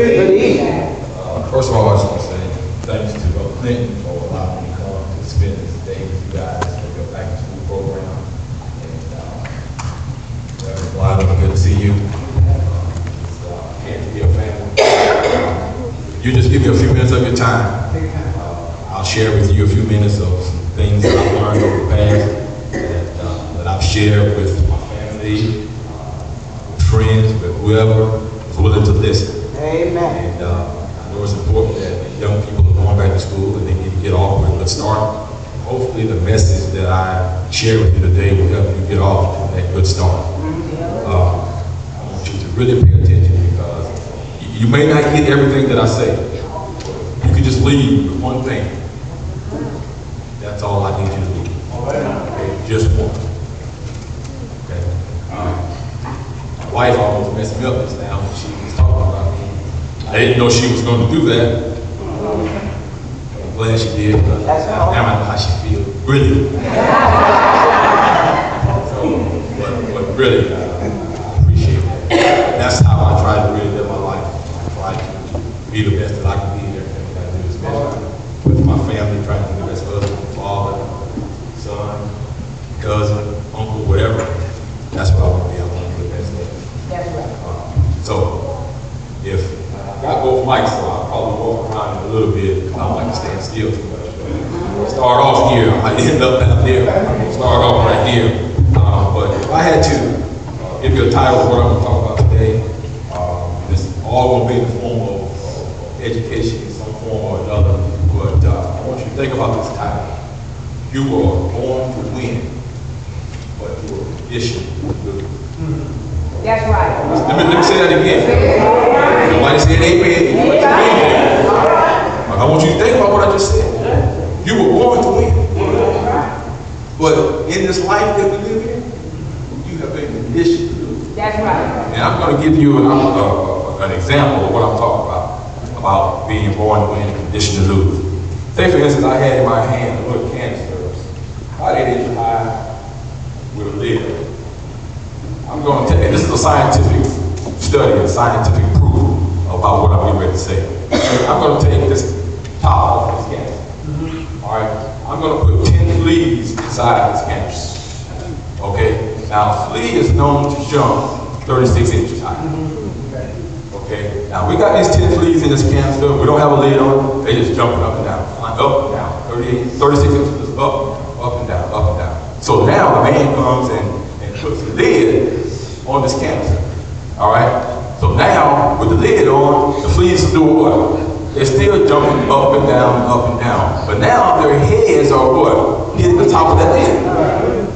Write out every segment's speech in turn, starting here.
Good evening. First of all, I just want to say thanks to Clinton for allowing me to come to spend this day with you guys for your back to school program. And Lionel, good to see you. Can't be a family. You just give me a few minutes of your time. I'll share with you a few minutes of some things that I've learned over the past that I've shared with my family, with friends, with whoever is willing to listen. Amen. And I know it's important that young people are going back to school and they need to get off with a good start. Hopefully the message that I share with you today will help you get off to that good start. I want you to really pay attention because you may not get everything that I say. You can just leave with one thing. That's all I need you to do. Okay? Just one. Okay? My wife almost messed me up just now when she was talking about me. I didn't know she was going to do that. I'm glad she did. Now I know how she feels. Really. But really, I appreciate that. That's how I try to really live my life. I try to be the best that I can be. Everything that I do is best with my family, trying to be the best husband, father, son, cousin, uncle, whatever. That's what I want to be. I want to be the best. That's right. So, if I got both mics, so I'll probably walk around a little bit. I don't like to stand still too much. Start off here, I end up down there. Start off right here. But if I had to give you a title of what I'm going to talk about today, it's all going to be in the form of education in some form or another. But I want you to think about this title. You were born to win, but you were conditioned to lose. That's right. Let me say that again. Nobody said amen. I want you to think about what I just said. You were born to win. But in this life that we live in, you have been conditioned to lose. That's right. And I'm going to give you an example of what I'm talking about being born to win and conditioned to lose. Say, for instance, I had in my hand a little canister, about 8 inches high, with a lid. I'm going to tell you, this is a scientific study, a scientific proof about what I'm getting ready to say. I'm going to take this top off this canister. All right, I'm going to put 10 fleas inside this canister. Okay, now a flea is known to jump 36 inches high. Okay, now we got these 10 fleas in this canister. We don't have a lid on it. They just jumping up and down, flying up and down, 36 inches up and down, up and down. So now the man comes and puts the lid on this canister. All right, so now with the lid on, the fleas are doing what? They're still jumping up and down, up and down. But now their heads are what? Hitting the top of that lid.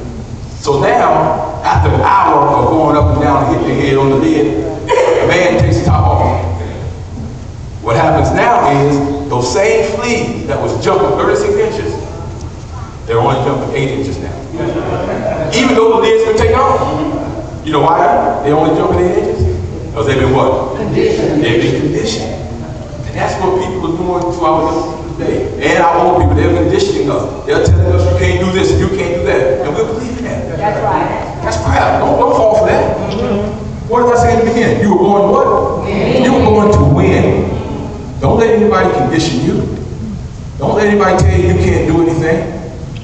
So now, after an hour of going up and down and hitting their head on the lid, the man takes the top off. What happens now is, those same fleas that was jumping 36 inches, they're only jumping 8 inches now. Even though the lid's been taken off. You know why they're only jumping 8 inches? Because they've been what? Conditioned. They've been conditioned. That's what people are doing to our young people today. And our old people, they're conditioning us. They're telling us you can't do this and you can't do that. And we're believing that. That's right. That's crap. Don't fall for that. What did I say in the beginning? You were born what? Win. You were born to win. Don't let anybody condition you. Don't let anybody tell you you can't do anything.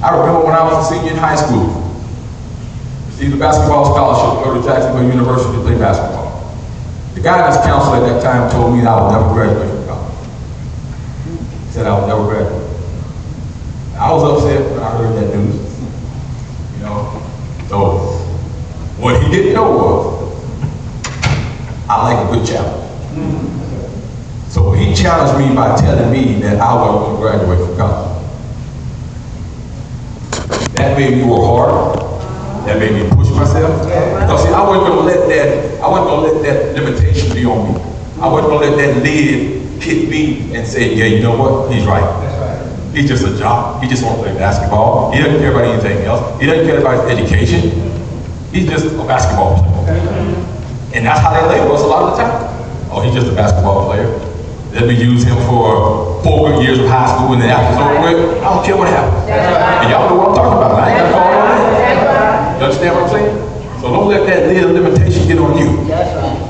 I remember when I was a senior in high school, received a basketball scholarship to go to Jacksonville University to play basketball. The guidance counselor at that time told me that I would never graduate from college. He said I would never graduate. I was upset when I heard that news. You know, so what he didn't know was I like a good challenge. So he challenged me by telling me that I wasn't going to graduate from college. That made me work harder. That made me push myself. Because see, I wasn't going to let that limitation be on me. I wasn't going to let that lid hit me and say, yeah, you know what? He's right. He's just a job. He just wants to play basketball. He doesn't care about anything else. He doesn't care about his education. He's just a basketball player. And that's how they label us a lot of the time. Oh, he's just a basketball player. Let me use him for 4 good years of high school and then after it's over with, I don't care what happens. And y'all know what I'm talking about. I ain't got to call it on. You understand what I'm saying? So don't let that little limitation get on you.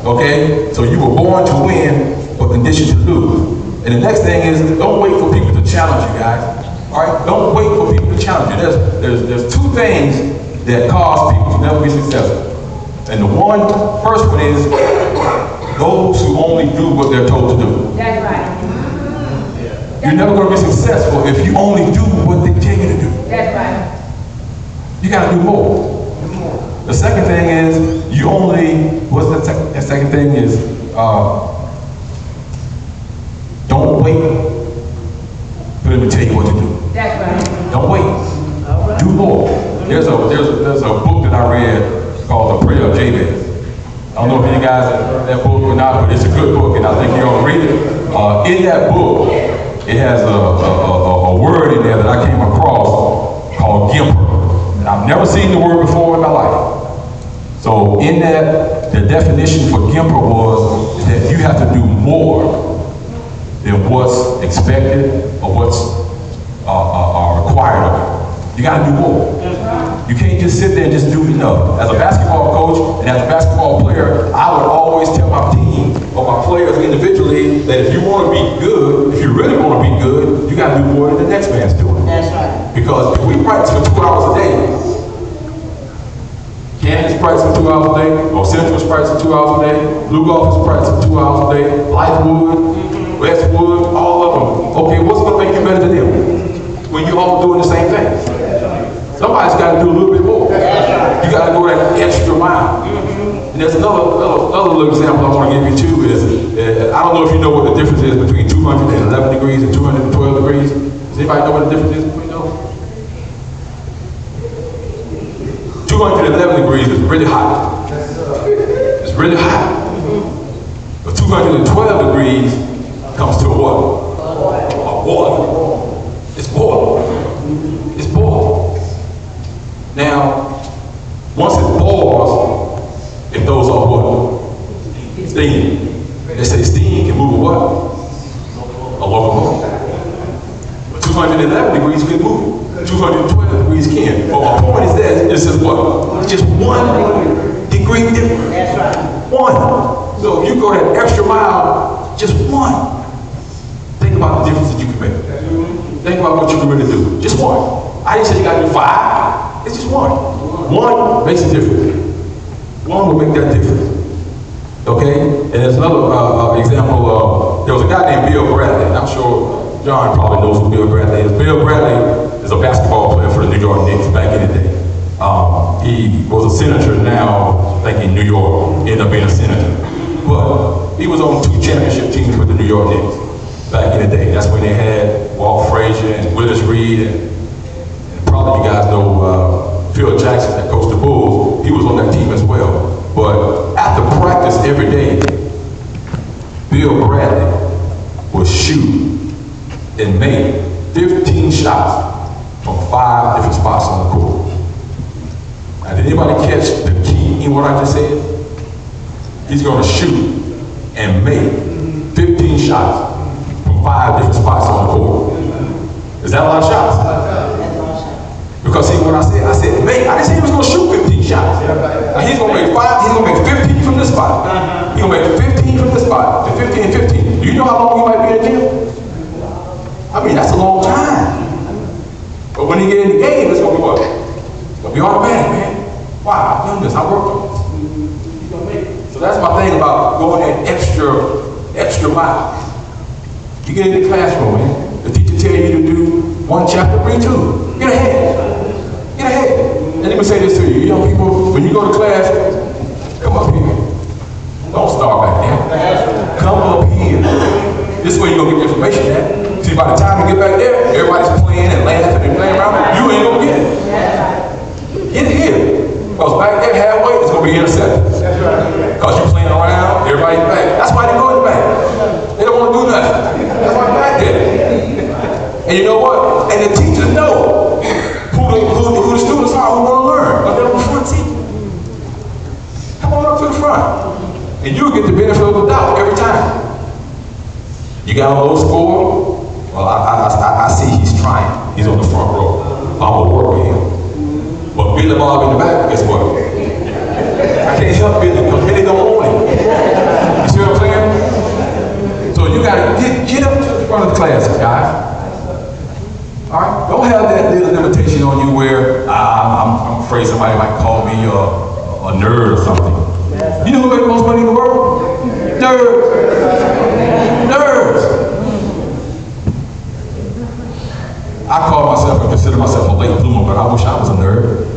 Okay? So you were born to win, but conditioned to lose. And the next thing is, don't wait for people to challenge you guys. All right? Don't wait for people to challenge you. There's two things that cause people to never be successful. And the first one is those who only do what they're told to do. That's right. You're never going to be successful if you only do what they tell you to do. That's right. You got to do more. The second thing is, the second thing is, don't wait for them to tell you what to do. That's right. Don't wait. Do more. There's a book that I read called The Prayer of Jabez. I don't know if you guys have that book or not, but it's a good book, and I think you ought to read it. In that book, it has a word in there that I came across called gimper. And I've never seen the word before in my life. So in that, the definition for gimper was that you have to do more than what's expected or what's required of you. You got to do more. You can't just sit there and just do enough. As a basketball coach and as a basketball player, I would always tell my team or my players individually that if you want to be good, if you really want to be good, you got to do more than the next man's doing. That's right. Because we practice for 2 hours a day. Candace practices for 2 hours a day, or Central's practices for 2 hours a day, Blue Golf is practicing 2 hours a day, Lifewood, Westwood, all of them. Okay, what's going to make you better than them when you all doing the same thing? Somebody's got to do a little bit more. You got to go that extra mile. And there's another little example I want to give you too is, I don't know if you know what the difference is between 211 degrees and 212 degrees. Does anybody know what the difference is between those? 211 degrees is really hot. It's really hot. But 212 degrees comes to a what? A boil. It's boiling. It's boiling. Now, once it boils, it throws off what? Steam. They say steam can move a what? A locomotive. But 211 degrees can move it. 212 degrees can. But my point is that this is what? It's just 1 degree difference. That's right. 1. So if you go that extra mile, just 1. Think about the difference that you can make. Think about what you can really do. Just 1. I didn't say you got to do 5. It's just 1. 1 makes a difference. 1 will make that difference. Okay? And there's another example. There was a guy named Bill Bradley. I'm sure John probably knows who Bill Bradley is. Bill Bradley is a basketball player for the New York Knicks back in the day. He was a senator now, I think in New York, ended up being a senator. But he was on 2 championship teams with the New York Knicks back in the day. That's when they had Walt Frazier and Willis Reed, and probably you guys know Phil Jackson that coached the Bulls. He was on that team as well. But after practice every day, Bill Bradley would shoot and make 15 shots from 5 different spots on the court. Now, did anybody catch the key in what I just said? He's going to shoot and make 15 shots from 5 different spots on the court. Is that a lot of shots? Because see what I said, make. I didn't say he was going to shoot 15 shots. Now, he's going to make 5, he's going to make 15 from this spot. He's going to make 15 from this spot, and 15 and 15. Do you know how long he might be in the gym? I mean, that's a long time. But when he get in the game, it's going to be what? It's going to be automatic, man. Wow, I've done this, I worked on this. He's going to make it. So that's my thing about going that extra mile. You get in the classroom, man. The teacher tell you to do 1 chapter, read 2. Get ahead. Get ahead. And let me say this to you. Young people, when you go to class, come up here. Don't start back there. Come up here. This is where you're going to get information at. See, by the time you get back there, everybody's playing and laughing and playing around. You ain't going to get it. Get here. Because back there halfway, it's going to be intercepted. Because you're playing around, everybody's back. That's why they go in the back. They don't want to do nothing. That's why they're back there. And you know what? And the teachers know who the students are who want to learn. But they're on the front seat. Come on up to the front. And you'll get the benefit of the doubt every time. You got a low score? Well, I see he's trying. He's on the front row. I'm going to work with him. But Billy Bob in the back, guess what? I can't help Billy because Billy don't want it. You see what I'm saying? So afraid somebody might call me a nerd or something. You know who makes the most money in the world? Nerds. Nerds. I call myself and consider myself a late bloomer, but I wish I was a nerd.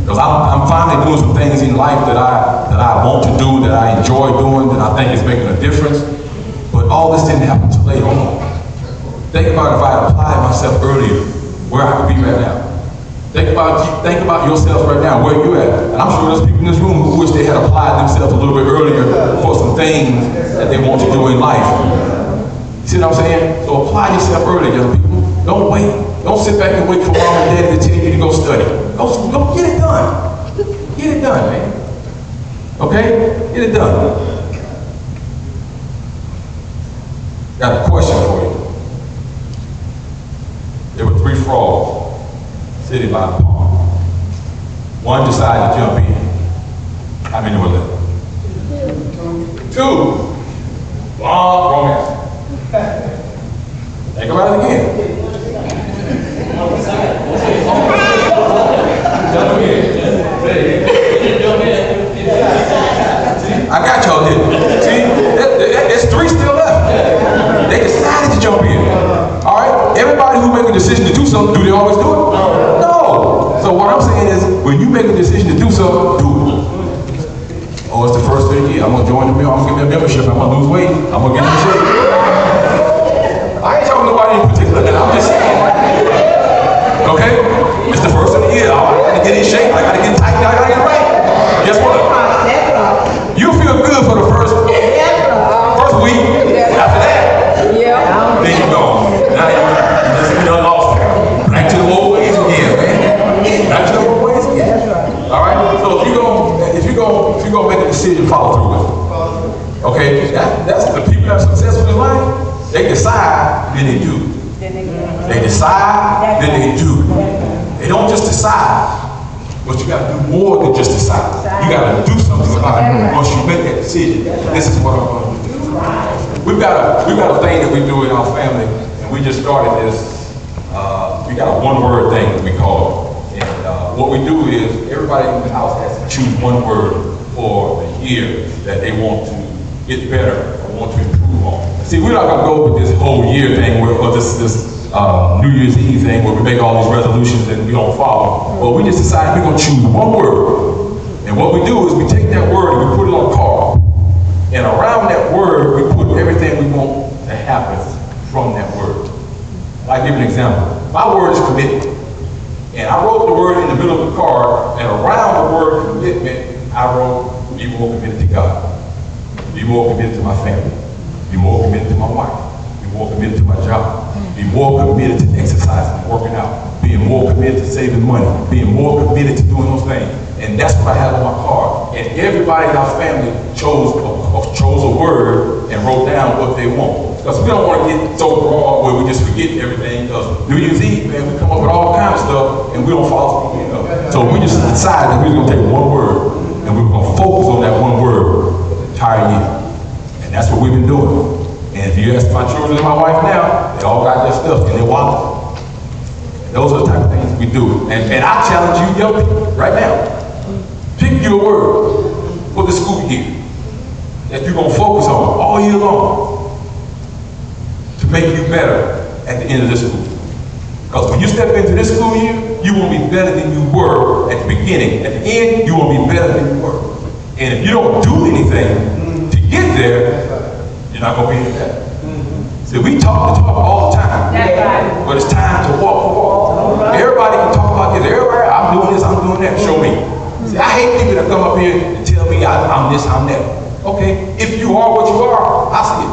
Because I'm finally doing some things in life that I want to do, that I enjoy doing, that I think is making a difference. But all this didn't happen until later on. Think about if I had applied myself earlier, where I could be right now. Think about yourself right now, where you at. And I'm sure there's people in this room who wish they had applied themselves a little bit earlier for some things that they want to do in life. You see what I'm saying? So apply yourself early, young people. Don't wait. Don't sit back and wait for mom and daddy to tell you to go study. Go get it done. Get it done, man. Okay? Get it done. Got a question for you. There were 3 frogs sitting by the pond. One decided to jump in. How many were left? 2. Wrong answer. Think about it again. I got y'all here. See, there's 3 still left. They decided to jump in. All right? Everybody who makes a decision to do something, do they always do it? No. So what I'm saying is, when you make a decision to do something, do it. Oh, it's the first of the year. I'm gonna join the mill. I'm gonna give me a membership. I'm gonna lose weight. I'm gonna get in shape. I ain't talking to nobody in particular. I'm just saying. Okay? It's the first of the year. I gotta get in shape. I gotta get tight. I gotta get right. Guess what? You feel good for the first week. After that, then you go. Now you done lost it. Back to the old ways again, man. Back to the old ways again. All right. So if you go make a decision, follow through with it. Okay. That's the people that are successful in life. They decide, then they do. They decide, then they do. They don't just decide, but you got to do more than just decide. You got to do something about it once you make that decision. This is what I'm going to do. We've got a thing that we do in our family, and we just started this. We got a one-word thing that we call it. And what we do is everybody in the house has to choose one word for the year that they want to get better or want to improve on. See, we're not going to go with this whole year thing or this New Year's Eve thing where we make all these resolutions and we don't follow. But we just decided we're going to choose one word. And what we do is we take that word and we put it on a card. And around that word, we put everything we want to happen from that word. I'll give you an example. My word is commitment. And I wrote the word in the middle of the card, and around the word commitment, I wrote, be more committed to God. Be more committed to my family. Be more committed to my wife. Be more committed to my job. Be more committed to exercising and working out. Being more committed to saving money. Being more committed to doing those things. And that's what I have on my card. And everybody in our family chose a word and wrote down what they want. Because we don't want to get so broad where we just forget everything. Because New Year's Eve, man, we come up with all kinds of stuff and we don't follow through. So we just decided that we were going to take one word and we were going to focus on that one word the entire year. And that's what we've been doing. And if you ask my children and my wife now, they all got their stuff in their wallet. Those are the type of things we do. And I challenge you young people right now. Pick your word for the school year that you're going to focus on all year long to make you better at the end of this school. Because when you step into this school year, you will be better than you were at the beginning. At the end, you will be better than you were. And if you don't do anything to get there, you're not going to be any better. See, we talk the talk all the time, but it's time to walk the walk. Everybody can talk about this. Everybody, I'm doing this, I'm doing that. Show me. See, I hate people that come up here and tell me I'm this, I'm that. Okay, if you are what you are, I see it.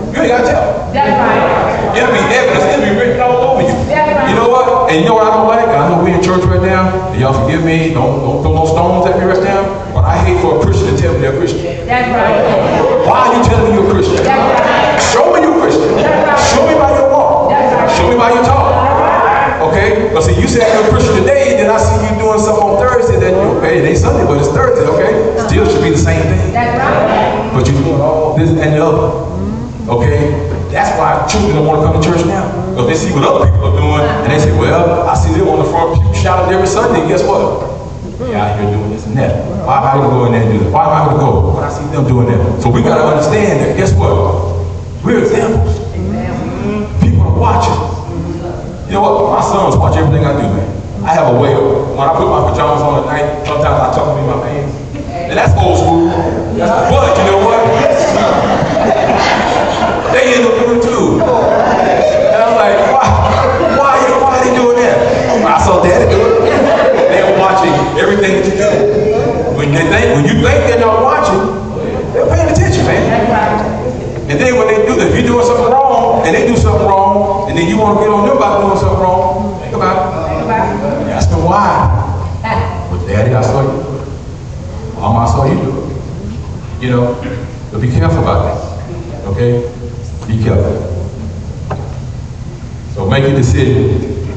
You ain't got to tell. That's right. It'll be evidence, it'll be written all over you. That's right. You know what? And you know what I don't like? I know we're in church right now, and y'all forgive me, don't throw no stones at me right now, but I hate for a Christian to tell me they're a Christian. That's right. Why are you telling me you're a Christian? That's right. Show me you're a Christian. That's right. Show me by your walk. That's right. Show me by your talk. Okay? But see, you say you're a Christian today, then I see you doing something on Thursday that okay, it ain't Sunday, but it's Thursday, okay? Still should be the same thing. That's right. But you're doing all this and the other. Okay? That's why children don't want to come to church now. Because they see what other people are doing, and they say, well, I see them on the front pew shouting every Sunday. Guess what? They out here doing this and that. Why am I going to go in there and do that? Why am I going to go when I see them doing that? So we got to understand that. Guess what? We're examples. People are watching. You know what? My sons watch everything I do, man. I have a way of, when I put my pajamas on at night, sometimes I tuck them in my pants. And that's old school. That's the blood, you know what? They end up doing it too. And I'm like, why are they doing that? I saw Daddy do it. They're watching everything that you do. When you think they're not watching, they're paying attention, man. And then when they do that, if you're doing something wrong, and they do something wrong, and then you want to get on them about doing something wrong, think about it. Ask them why. Well, Daddy, I saw you. Mama, I saw you do it. You know, but be careful about that. Okay? Be careful. So make your decision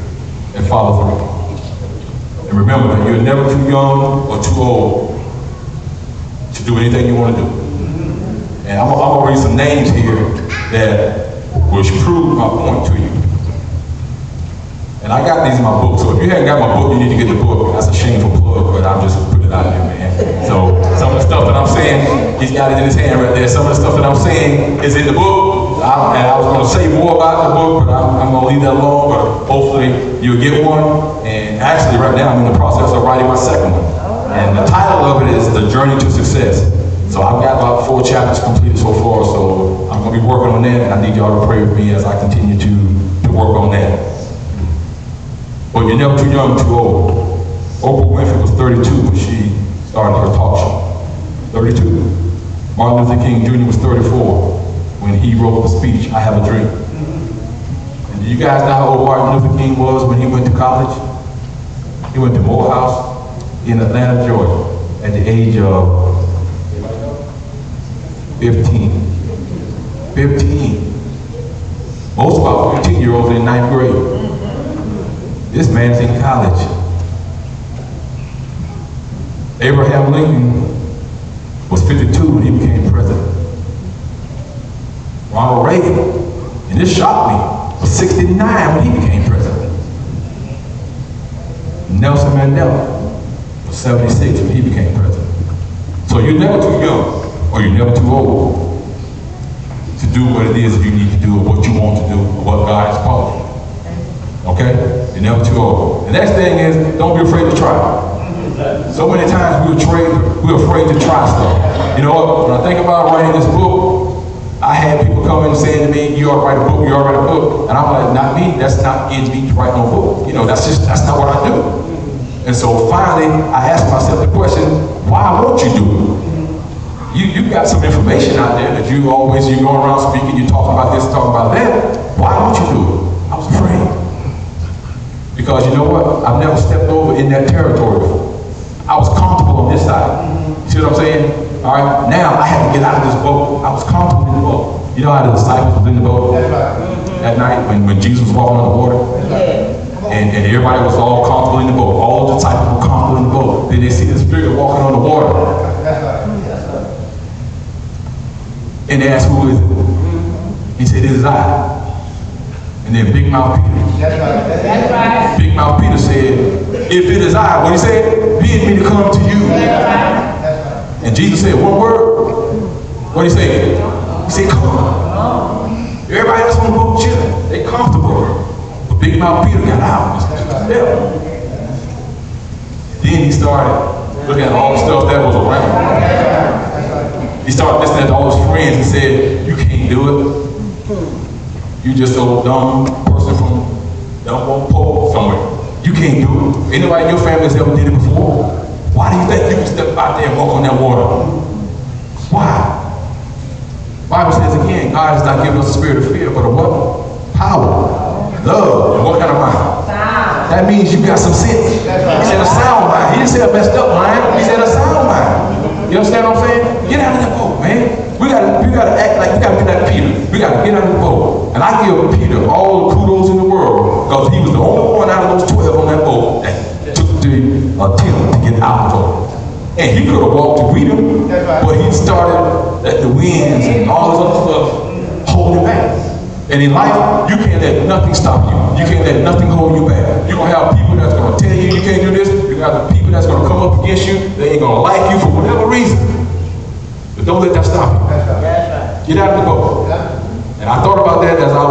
and follow through. And remember that you're never too young or too old to do anything you want to do. And I'm going to read some names here that will prove my point to you. And I got these in my book, so if you haven't got my book, you need to get the book. That's a shameful plug, but I'm just putting it out there, man. So some of the stuff that I'm saying, he's got it in his hand right there. Some of the stuff that I'm saying is in the book. And I was going to say more about the book, but I'm going to leave that alone. But hopefully you'll get one. And actually right now I'm in the process of writing my second one. And the title of it is The Journey to Success. So I've got about 4 chapters completed so far, so I'm going to be working on that, and I need y'all to pray with me as I continue to work on that. But you're never too young, too old. Oprah Winfrey was 32 when she started her talk show. 32. Martin Luther King Jr. was 34 when he wrote the speech, I Have a Dream. And do you guys know how old Martin Luther King was when he went to college? He went to Morehouse in Atlanta, Georgia, at the age of 15. 15. Most of our 15-year-olds in 9th grade. This man's in college. Abraham Lincoln was 52 when he became president. Ronald Reagan, and this shocked me, was 69 when he became president. Nelson Mandela was 76 when he became president. So you're never too young, or you're never too old to do what it is you need to do, or what you want to do, or what God has called you. Okay? You're never too old. The next thing is, don't be afraid to try. So many times we're afraid to try stuff. You know what? When I think about writing this book, I had people come in and saying to me, you ought to write a book, you ought to write a book. And I'm like, not me, that's not in me to write no book. You know, that's not what I do. And so finally, I asked myself the question, why won't you do it? You got some information out there that you go around speaking, you talk about this, talk about that. Why don't you do it? I was afraid. Because you know what? I've never stepped over in that territory before. I was comfortable on this side. You see what I'm saying? All right, now I had to get out of this boat. I was comfortable in the boat. You know how the disciples were in the boat that night when Jesus was walking on the water? And everybody was all comfortable in the boat. All the disciples were comfortable in the boat. Then they see the Spirit walking on the water. And they asked, who is it? He said, it is I. And then Big Mouth Peter. That's right. Big Mouth Peter said, if it is I, what he said, bid me to come to you. And Jesus said, one word. What did he say? He said, come. Everybody else on the boat chilling. They comfortable. But Big Mouth Peter got out. Then he started looking at all the stuff that was around. He started listening to all his friends and said, you can't do it. You just so dumb person from dumb old pole somewhere. You can't do it. Anybody in your family's ever did it before? Why do you think you can step out there and walk on that water? Why? Bible says again, God has not given us a spirit of fear, but a what? Power, love, and what kind of mind? That means you got some sense. He said a sound mind. He didn't say a messed up mind. He said a sound mind. You understand what I'm saying? Get out of that boat, man. We gotta act like we gotta be like Peter. We gotta get out of the boat. And I give Peter all the kudos in the world because he was the only one out of those 12 on that boat that took the attempt to get out of the boat. And he could have walked to greet him, but he started at the winds and all this other stuff hold him back. And in life, you can't let nothing stop you. You can't let nothing hold you back. You're gonna have people that's gonna tell you you can't do this. You're gonna have the people that's gonna come up against you. They ain't gonna like you for whatever reason. But don't let that stop you. Get out of the boat. And I thought about that as I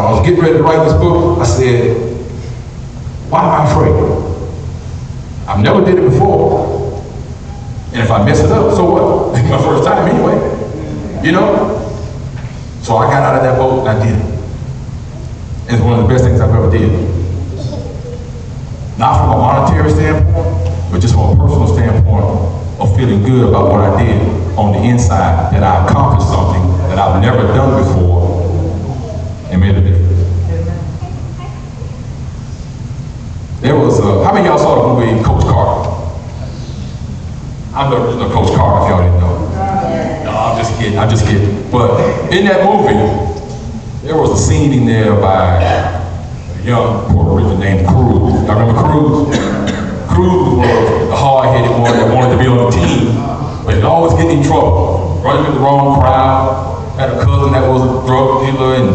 was getting ready to write this book. I said, why am I afraid? I've never did it before. And if I mess it up, so what? It's my first time anyway. You know? So I got out of that boat and I did it. It's one of the best things I've ever did. Not from a monetary standpoint, but just from a personal standpoint of feeling good about what I did on the inside, that I accomplished something that I've never done before and made a difference. There was, how many of y'all saw the movie Coach Carter? I'm the original Coach Carter, if y'all didn't know. No, I'm just kidding. But in that movie, there was a scene in there by a young Puerto Rican named Cruz. Y'all remember Cruz? Cruz was the hard-headed one that wanted to be on the team, but he'd always get in trouble. Running with the wrong crowd, had a cousin that was a drug dealer and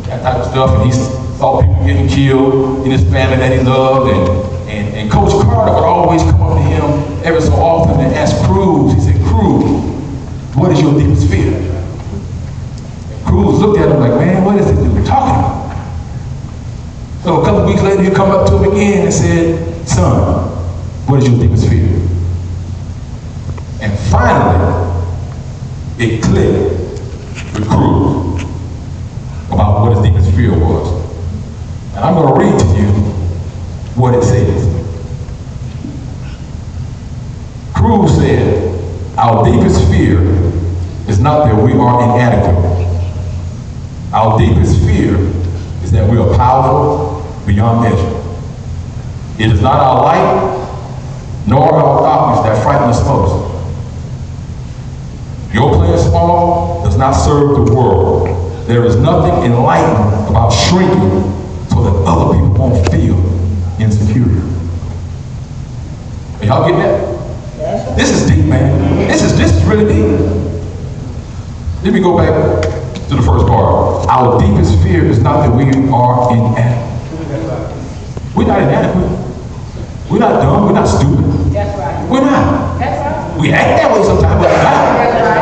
that type of stuff, and he saw people getting killed in his family that he loved, and Coach Carter would always come up to him every so often and ask Cruz, he said, Cruz, what is your deepest fear? And Cruz looked at him like, man, what is this dude talking about? So a couple of weeks later, he come up to him again and said, son, what is your deepest fear? And finally, it clicked with Cruz about what his deepest fear was. And I'm going to read to you what it says. Cruz said, our deepest fear is not that we are inadequate. Our deepest fear is that we are powerful beyond measure. It is not our light, nor our darkness that frighten us most. Your playing small does not serve the world. There is nothing enlightened about shrinking so that other people won't feel insecure. Are y'all getting that? This is deep, man. This is really deep. Let me go back to the first part. Our deepest fear is not that we are inadequate. We're not inadequate. We're not dumb. We're not stupid. That's right. We're not. That's right. We act that way sometimes, but we're not. That's right.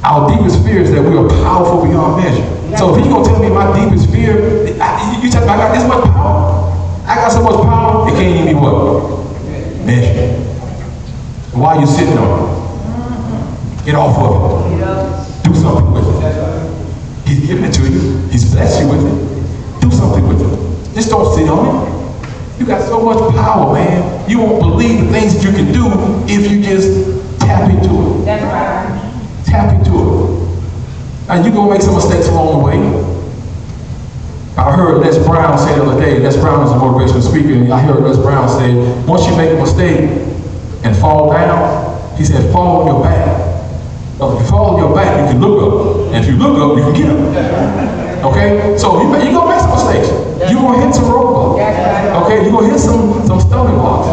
Our deepest fear is that we are powerful beyond measure. So if you're going to tell me my deepest fear, you tell me I got this much power? I got so much power, it can't even be what? Measure. Why are you sitting on it? Get off of it. Do something with it. He's giving it to you. He's blessed you with it. Do something with it. Just don't sit on it. You got so much power, man. You won't believe the things that you can do if you just tap into it. That's right. Tap into it. And you're going to make some mistakes along the way. I heard Les Brown say the other day, Les Brown is a motivational speaker, and I heard Les Brown say, once you make a mistake and fall down, he said, fall on your back. Well, if you fall on your back, you can look up. And if you look up, you can get up. Okay? So you're going to make some mistakes. You're going to hit some roadblocks. Okay? You're going to hit some stumbling blocks.